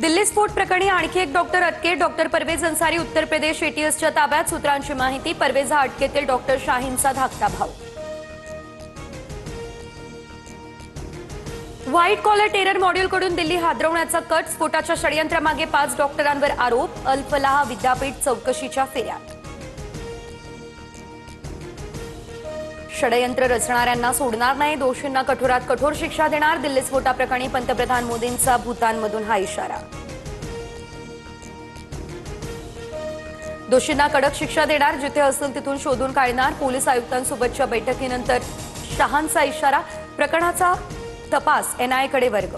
दिल्ली स्फोट प्रकरणी आणखी एक डॉक्टर अटकेत. डॉक्टर परवेज अन्सारी उत्तर प्रदेश एटीएसच्या ताब्यात. सूत्रांची माहिती, परवेज हा अटकेतील डॉक्टर शाहीनचा धाकटा भाऊ. व्हाईट कॉलर टेरर मॉड्यूलकडून दिल्ली हादरवण्याचा कट. स्फोटाच्या षडयंत्रामागे 5 डॉक्टरांवर आरोप. अल फलाह विद्यापीठ चौकशीच्या फेऱ्यात. षडयंत्र रचणाऱ्यांना सोडणार नाही. दोषींना कठोरात कठोर शिक्षा देणार. दिल्ली स्फोटाप्रकरणी पंतप्रधान मोदींचा भूतानमधून हा इशारा. दोषींना कडक शिक्षा देणार. जिथे असेल तिथून शोधून काढणार. पोलीस आयुक्तांसोबतच्या बैठकीनंतर शहांचा इशारा. प्रकरणाचा तपास एनआयएकडे वर्ग.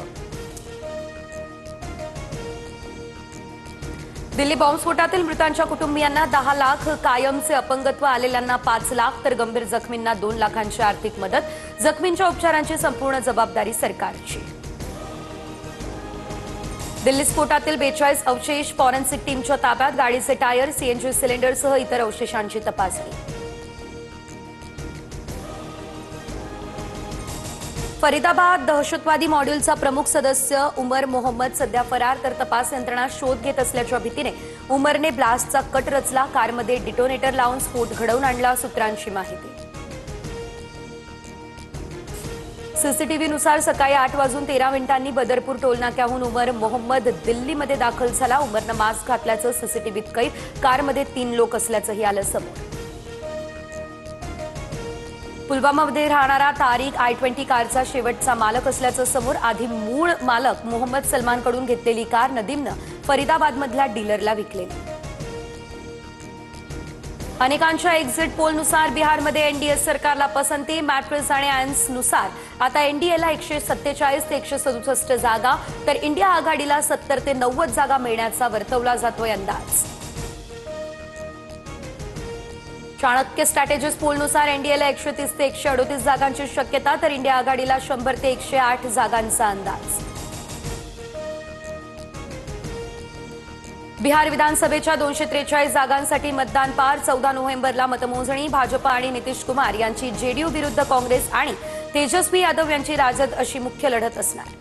दिल्ली बॉम्बस्फोटातील मृतांच्या कुटुंबियांना 10 लाख, कायमचे अपंगत्व आलेल्यांना 5 लाख तर गंभीर जखमींना 2 लाखांची आर्थिक मदत. जखमींच्या उपचारांची संपूर्ण जबाबदारी सरकारची. दिल्ली स्फोटातील 42 अवशेष फॉरेन्सिक टीमच्या ताब्यात. गाडीचे टायर, सीएनजी सिलेंडरसह इतर अवशेषांची तपासणी. फरीदाबाद दहशतवादी मॉड्यूलचा प्रमुख सदस्य उमर मोहम्मद सध्या फरार. तर तपास यंत्रणा शोध घेत असल्याच्या भीतीने उमरने ब्लास्टचा कट रचला. कारमध्ये डिटोनेटर लावून स्फोट घडवून आणला. सूत्रांची माहिती, सीसीटीव्हीनुसार सकाळी 8:13 बदरपूर टोलनाक्याहून उमर मोहम्मद दिल्लीमध्ये दाखल झाला. उमरनं मास्क घातल्याचं सीसीटीव्हीत कैद. कारमध्ये 3 लोक असल्याचंही आलं समोर. पुलवामामध्ये राहणारा तारिक I-20 कारचा शेवटचा मालक असल्याचं समोर. आधी मूळ मालक मोहम्मद सलमानकडून घेतलेली कार नदीमनं फरीदाबादमधल्या डीलरला विकलेली. अनेकांच्या एक्झिट पोलनुसार बिहारमध्ये एनडीए सरकारला पसंती. मॅट्रिस आणि आयन्सनुसार आता एनडीएला 147 ते 167 जागा तर इंडिया आघाडीला 70 ते 90 जागा मिळण्याचा वर्तवला जातोय अंदाज. चाणक्य स्ट्रॅटेजिस्ट पोलनुसार एनडीएला 130 ते 138 जागांची शक्यता तर इंडिया आघाडीला 100 ते 108 जागांचा अंदाज. बिहार विधानसभेच्या 243 जागांसाठी मतदान पार. 14 नोव्हेंबरला मतमोजणी. भाजप आणि नितीश कुमार यांची जेडीयू विरुद्ध काँग्रेस आणि तेजस्वी यादव यांची राजद अशी मुख्य लढत असणार.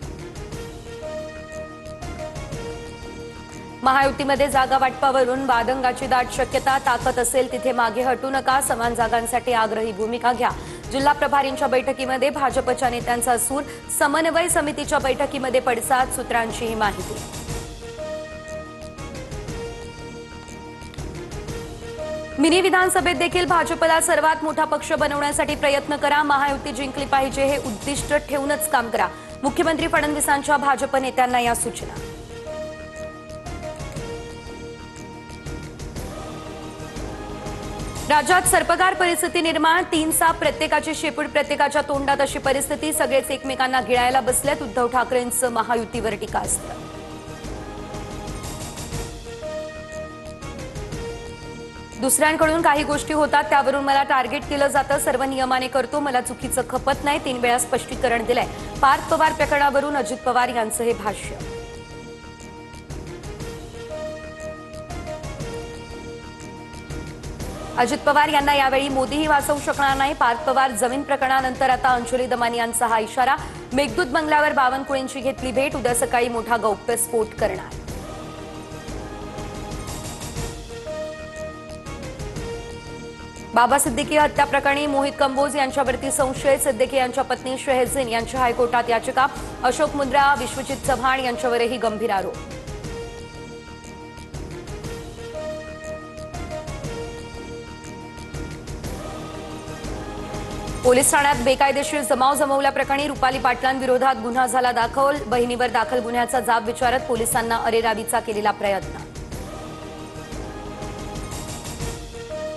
महायुतीमध्ये जागा वाटपावरून वादंगाची दाट शक्यता. ताकद असेल तिथे मागे हटू नका. समान जागांसाठी आग्रही भूमिका घ्या. जिल्हा प्रभारींच्या बैठकीमध्ये भाजपच्या नेत्यांचा सूर. समन्वय समितीच्या बैठकीमध्ये पडसाद. सूत्रांची ही माहिती. मिनी विधानसभेत देखील भाजपला सर्वात मोठा पक्ष बनवण्यासाठी प्रयत्न करा. महायुती जिंकली पाहिजे हे उद्दिष्ट ठेवूनच काम करा. मुख्यमंत्री फडणवीसांच्या भाजप नेत्यांना या सूचना. राज्यात सर्पगार परिस्थिती निर्माण. 3 साप प्रत्येकाची शेपूट प्रत्येकाच्या तोंडात अशी परिस्थिती. सगळेच एकमेकांना गिळायला बसलेत. उद्धव ठाकरेंचं महायुतीवर टीकास्त्र. दुसऱ्यांकडून काही गोष्टी होतात त्यावरून मला टार्गेट केलं जातं. सर्व नियमाने करतो. मला चुकीचं खपत नाही. 3 वेळा स्पष्टीकरण दिलंय. पार्थ पवार प्रकरणावरून अजित पवार यांचं हे भाष्य. अजित पवार यांना यावेळी मोदीही वाचवू शकणार नाही. पार्थ पवार जमीन प्रकरणानंतर आता अंजली दमानी यांचा हा इशारा. मेघदूत बंगल्यावर बावनकुळेंची घेतली भेट. उद्या सकाळी मोठा गौप्यस्फोट करणार. बाबा सिद्दीकी हत्या प्रकरणी मोहित कंबोज यांच्यावरती संशय. सिद्दीकी यांच्या पत्नी शेहझीन यांची हायकोर्टात याचिका. अशोक मुंद्रा, विश्वजित चव्हाण यांच्यावरही गंभीर आरोप. पोलीस ठाण्यात बेकायदेशीर जमाव जमवल्याप्रकरणी रुपाली पाटलांविरोधात गुन्हा झाला दाखल. बहिणीवर दाखल गुन्ह्याचा जाब विचारत पोलिसांना अरेरावीचा केलेला प्रयत्न.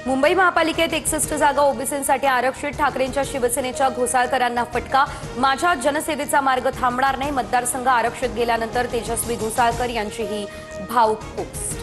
मुंबई महापालिकेत 61 जागा ओबीसींसाठी आरक्षित. ठाकरेंच्या शिवसेनेच्या घोसाळकरांना फटका. माझ्या जनसेवेचा मार्ग थांबणार नाही. मतदारसंघ आरक्षित गेल्यानंतर तेजस्वी घोसाळकर यांची ही भावूक पोस्ट.